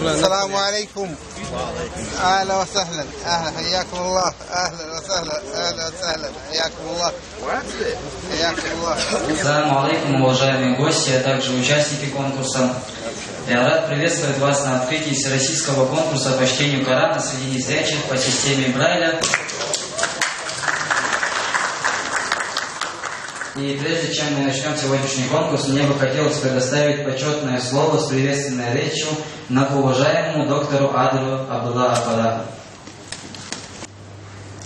السلام عليكم. اهلا وسهلا. اهلا حياكم الله. اهلا وسهلا. اهلا وسهلا. حياكم الله. حياكم الله. Ассаламу алейкум, уважаемые гости, а также участники конкурса. Я рад приветствовать вас на открытии всероссийского конкурса по чтению Корана среди незрячих по системе Брайля. И прежде чем мы начнем сегодняшний конкурс, мне бы хотелось предоставить почетное слово с приветственной речью многоуважаемому доктору Адлю Абдулла Аббадану.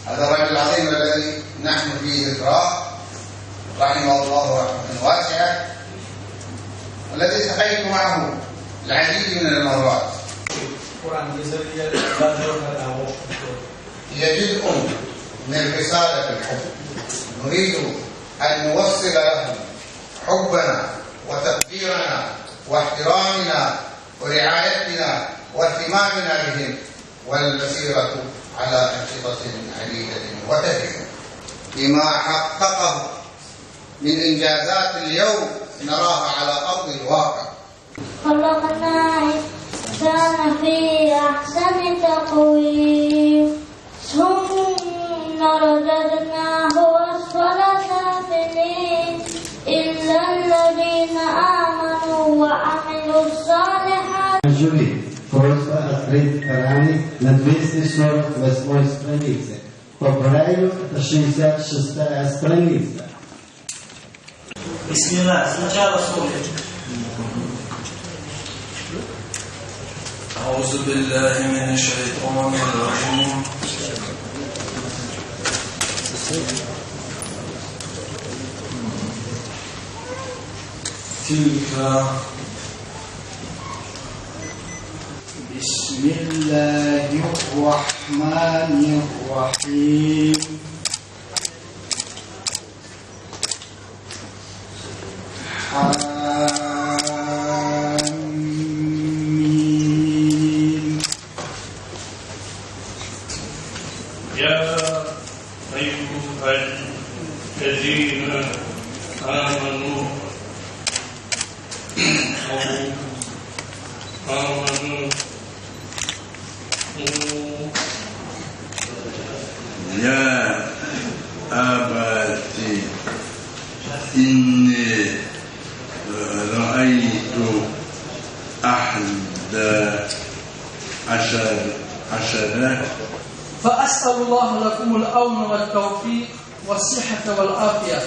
هذا الرجل العظيم الذي نحن في ذكراه رحمه الله رحمة واسعة، والذي التقيت معه العديد من المرات. هي جزء من رسالة الحب، نريد أن نوصل لهم حبنا وتقديرنا واحترامنا ورعايتنا واهتمامنا بهم، والمسيرة على أنشطة عديدة وكثيرة. بما حققه من إنجازات اليوم نراها على أرض الواقع. خلقنا الإنسان في أحسن تقويم ثم رددناه أسفل سافلين إلا الذين آمنوا وعملوا الصالحات. Просьба открыть Коране на 248 странице. По Брайлю это 66-я страница. Бисмилlah, сначала слушай. أعوذ بالله من الشيطان الرجيم. تلك بسم الله الرحمن الرحيم. حميم. يا أيها الذين آمنوا يا أبتي إني رأيت 11 فأسأل الله لكم الأون والتوفيق والصحة والعافية.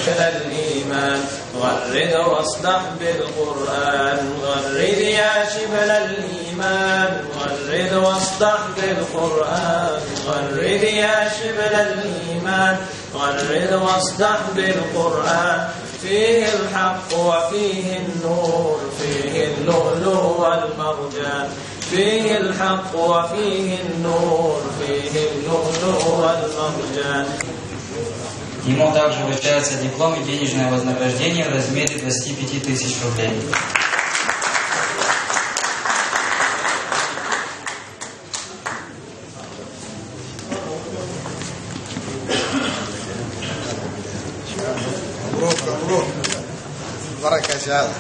الإيمان غرد واصدح بالقرآن، غرد يا شبل الإيمان، غرد واصدح بالقرآن، غرد يا شبل الإيمان، غرد واصدح بالقرآن. فيه الحق وفيه النور، فيه اللؤلؤ والمرجان، فيه الحق وفيه النور، فيه اللؤلؤ والمرجان. Ему также вручается диплом и денежное вознаграждение в размере 25 тысяч рублей. مبروك مبروك. بركة إن شاء الله.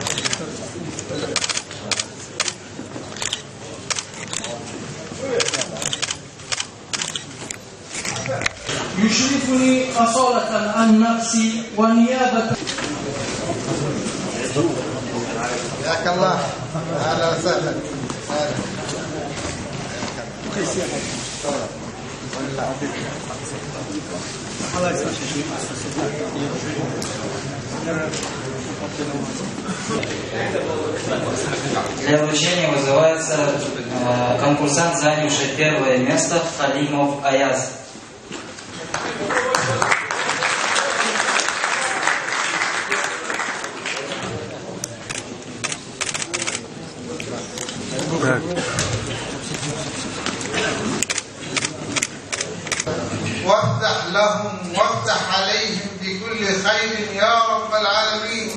يشرفني أصالة عن نفسي ونيابة. حياك الله. أهلا وسهلا. Для вручения вызывается конкурсант, занявший первое место, Халимов Аяз. وافتح لهم وافتح عليهم بكل خير يا رب العالمين،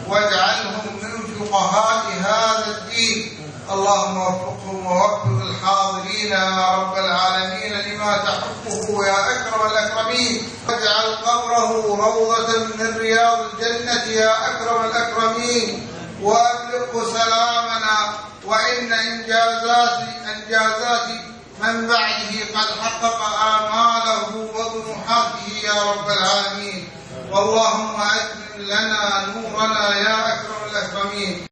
واجعلهم من فقهاء هذا الدين. اللهم وفقهم ووفق الحاضرين يا رب العالمين لما تحبه يا أكرم الأكرمين، واجعل قبره روضة من رياض الجنة يا أكرم الأكرمين، وأبلغه سلامنا، وإن إنجازات من بعده قد حقق آماله وطموحاته يا رب العالمين. واللهم أتمم لنا نورنا يا أكرم الأكرمين.